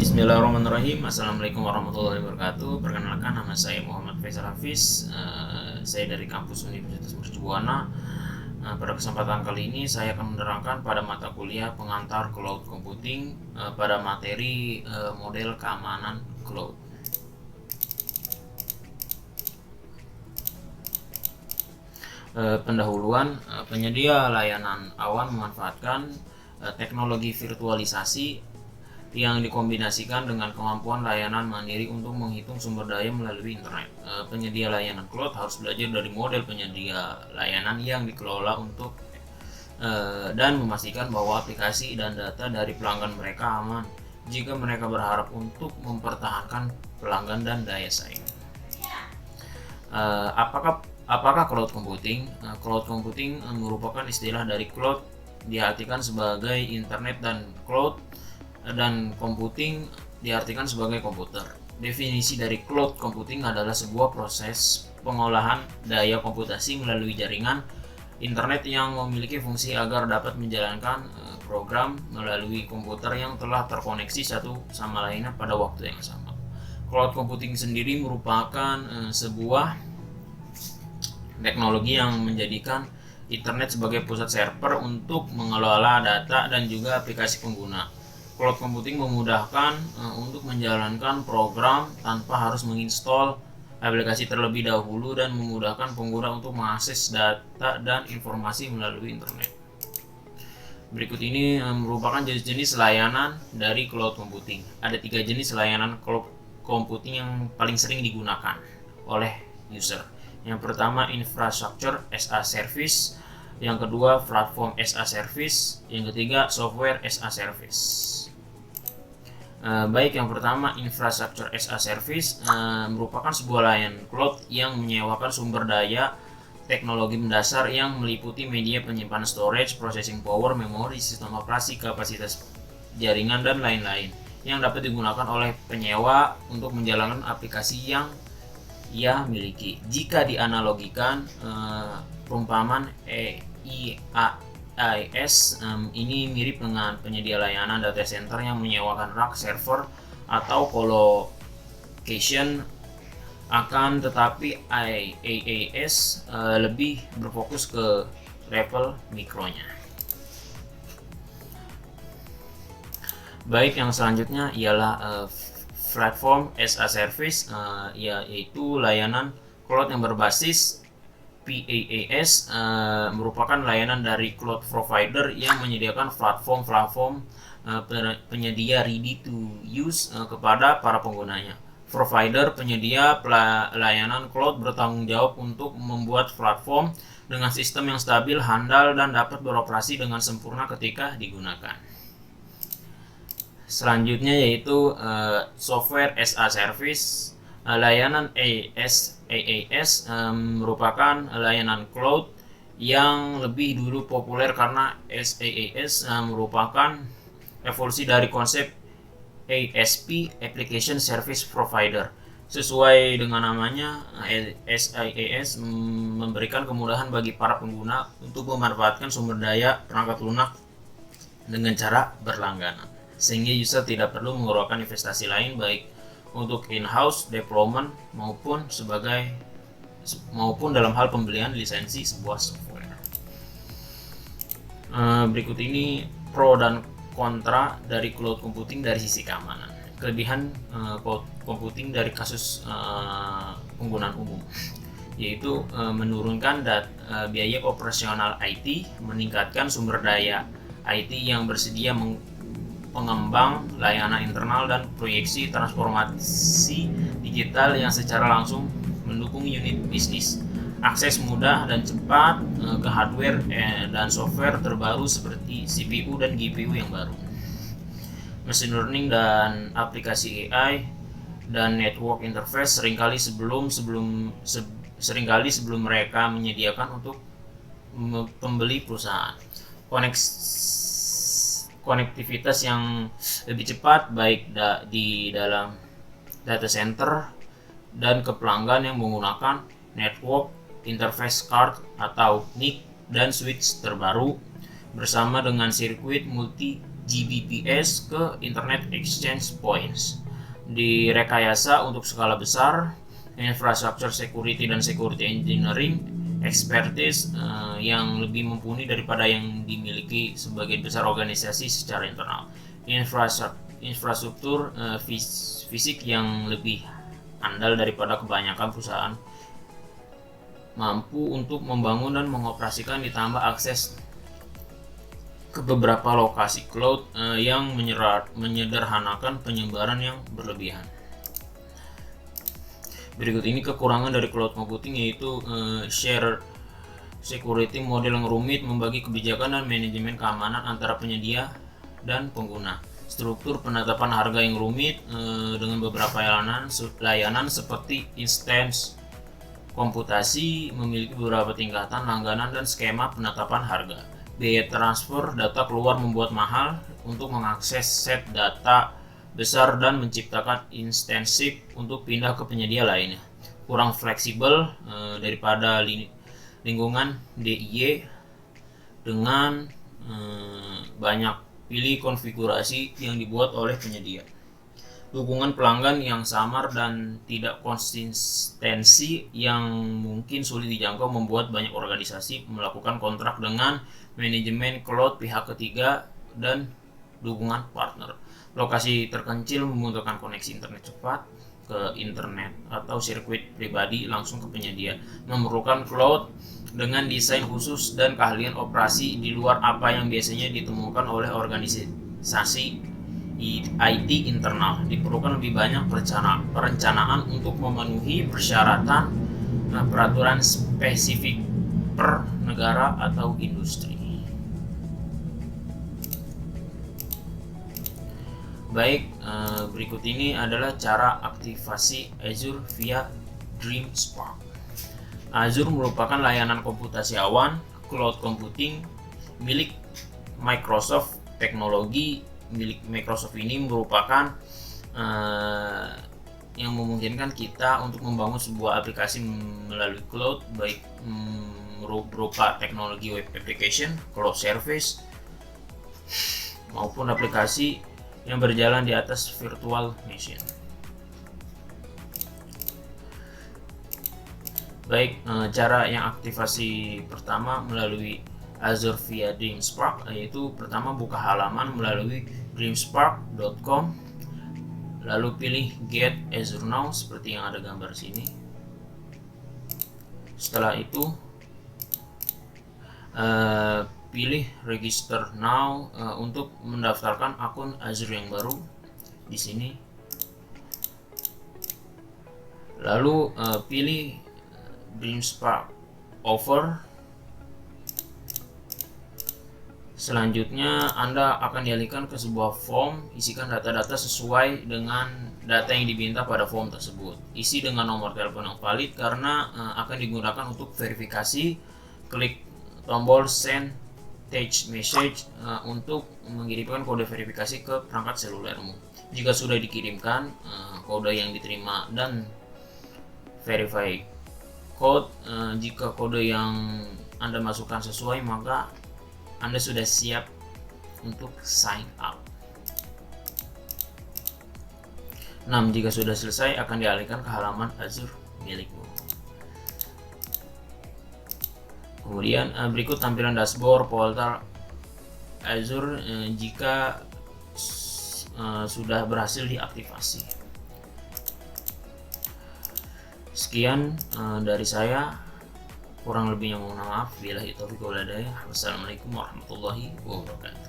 Bismillahirrahmanirrahim. Assalamualaikum warahmatullahi wabarakatuh. Perkenalkan, nama saya Muhammad Faisal Hafiz. Saya dari kampus Universitas Mercu Buana. Pada kesempatan kali ini saya akan menerangkan pada mata kuliah pengantar cloud computing pada materi model keamanan cloud. Pendahuluan, penyedia layanan awan memanfaatkan teknologi virtualisasi yang dikombinasikan dengan kemampuan layanan mandiri untuk menghitung sumber daya melalui internet. Penyedia layanan cloud harus belajar dari model penyedia layanan yang dikelola untuk dan memastikan bahwa aplikasi dan data dari pelanggan mereka aman jika mereka berharap untuk mempertahankan pelanggan dan daya saing. Apakah cloud computing? Cloud computing merupakan istilah dari cloud, diartikan sebagai internet, dan cloud dan computing diartikan sebagai komputer. Definisi dari cloud computing adalah sebuah proses pengolahan daya komputasi melalui jaringan internet yang memiliki fungsi agar dapat menjalankan program melalui komputer yang telah terkoneksi satu sama lainnya pada waktu yang sama. Cloud computing sendiri merupakan sebuah teknologi yang menjadikan internet sebagai pusat server untuk mengelola data dan juga aplikasi pengguna. Cloud computing memudahkan untuk menjalankan program tanpa harus menginstal aplikasi terlebih dahulu dan memudahkan pengguna untuk mengakses data dan informasi melalui internet. Berikut ini merupakan jenis-jenis layanan dari cloud computing. Ada 3 jenis layanan cloud computing yang paling sering digunakan oleh user. Yang pertama, infrastructure as a service. Yang kedua, platform as a service. Yang ketiga, software as a service. Baik, yang pertama, infrastructure as a service merupakan sebuah layanan cloud yang menyewakan sumber daya teknologi mendasar yang meliputi media penyimpanan, storage, processing power, memori, sistem operasi, kapasitas jaringan, dan lain-lain yang dapat digunakan oleh penyewa untuk menjalankan aplikasi yang ia miliki. Jika dianalogikan, perumpamaan IaaS ini mirip dengan penyedia layanan data center yang menyewakan rak, server, atau colocation. Akan tetapi IaaS lebih berfokus ke level mikronya. Baik, yang selanjutnya ialah platform as a service, yaitu layanan cloud yang berbasis PaaS. Merupakan layanan dari cloud provider yang menyediakan platform penyedia ready to use kepada para penggunanya. Provider penyedia layanan cloud bertanggung jawab untuk membuat platform dengan sistem yang stabil, handal, dan dapat beroperasi dengan sempurna ketika digunakan. Selanjutnya yaitu software as a service. Layanan IaaS merupakan layanan cloud yang lebih dulu populer karena IaaS merupakan evolusi dari konsep ASP, Application Service Provider. Sesuai dengan namanya, IaaS memberikan kemudahan bagi para pengguna untuk memanfaatkan sumber daya perangkat lunak dengan cara berlangganan, sehingga user tidak perlu mengeluarkan investasi lain baik untuk in-house development maupun dalam hal pembelian lisensi sebuah software. Berikut ini pro dan kontra dari cloud computing dari sisi keamanan. Kelebihan cloud computing dari kasus penggunaan umum, yaitu menurunkan biaya operasional IT, meningkatkan sumber daya IT yang bersedia pengembang layanan internal, dan proyeksi transformasi digital yang secara langsung mendukung unit bisnis. Akses mudah dan cepat ke hardware dan software terbaru seperti CPU dan GPU yang baru. Machine learning dan aplikasi AI dan network interface seringkali sebelum mereka menyediakan untuk pembeli perusahaan. Konektivitas yang lebih cepat baik di dalam data center dan ke pelanggan yang menggunakan network interface card atau NIC dan switch terbaru. bersama dengan sirkuit multi GBPS ke Internet Exchange Points. Direkayasa untuk skala besar, infrastructure security dan security engineering expertise yang lebih mumpuni daripada yang dimiliki sebagian besar organisasi secara internal. Infrastruktur fisik yang lebih andal daripada kebanyakan perusahaan mampu untuk membangun dan mengoperasikan, ditambah akses ke beberapa lokasi cloud yang menyederhanakan penyebaran yang berlebihan. Berikut ini kekurangan dari cloud computing, yaitu share security model yang rumit, membagi kebijakan dan manajemen keamanan antara penyedia dan pengguna. Struktur penetapan harga yang rumit dengan beberapa layanan seperti instance komputasi memiliki beberapa tingkatan langganan dan skema penetapan harga. Biaya transfer data keluar membuat mahal untuk mengakses set data besar dan menciptakan instansi untuk pindah ke penyedia lainnya. Kurang fleksibel daripada lingkungan DIY dengan banyak pilih konfigurasi yang dibuat oleh penyedia. Dukungan pelanggan yang samar dan tidak konsistensi yang mungkin sulit dijangkau membuat banyak organisasi melakukan kontrak dengan manajemen cloud pihak ketiga dan dukungan partner. Lokasi terpencil membutuhkan koneksi internet cepat ke internet atau sirkuit pribadi langsung ke penyedia, memerlukan cloud dengan desain khusus dan keahlian operasi di luar apa yang biasanya ditemukan oleh organisasi IT internal. Diperlukan lebih banyak perencanaan untuk memenuhi persyaratan peraturan spesifik per negara atau industri. Baik, berikut ini adalah cara aktivasi Azure via DreamSpark. Azure merupakan layanan komputasi awan cloud computing milik Microsoft. Teknologi milik Microsoft ini merupakan yang memungkinkan kita untuk membangun sebuah aplikasi melalui cloud, baik berupa teknologi web application, cloud service, maupun aplikasi yang berjalan di atas virtual machine. Baik, cara yang aktivasi pertama melalui Azure via DreamSpark, yaitu pertama buka halaman melalui dreamspark.com, lalu pilih Get Azure Now seperti yang ada gambar sini. Setelah itu pilih Register Now untuk mendaftarkan akun Azure yang baru di sini. Lalu pilih DreamSpark Offer. Selanjutnya Anda akan dialihkan ke sebuah form. Isikan data-data sesuai dengan data yang diminta pada form tersebut. Isi dengan nomor telepon yang valid karena akan digunakan untuk verifikasi. Klik tombol Send Text Message untuk mengirimkan kode verifikasi ke perangkat selulermu. Jika sudah dikirimkan kode yang diterima dan verify code, jika kode yang Anda masukkan sesuai, maka Anda sudah siap untuk sign up. 6. Jika sudah selesai, akan dialihkan ke halaman Azure milikmu. Kemudian berikut tampilan dashboard portal Azure jika sudah berhasil diaktifasi. Sekian dari saya, kurang lebihnya mohon maaf. Wassalamualaikum warahmatullahi wabarakatuh.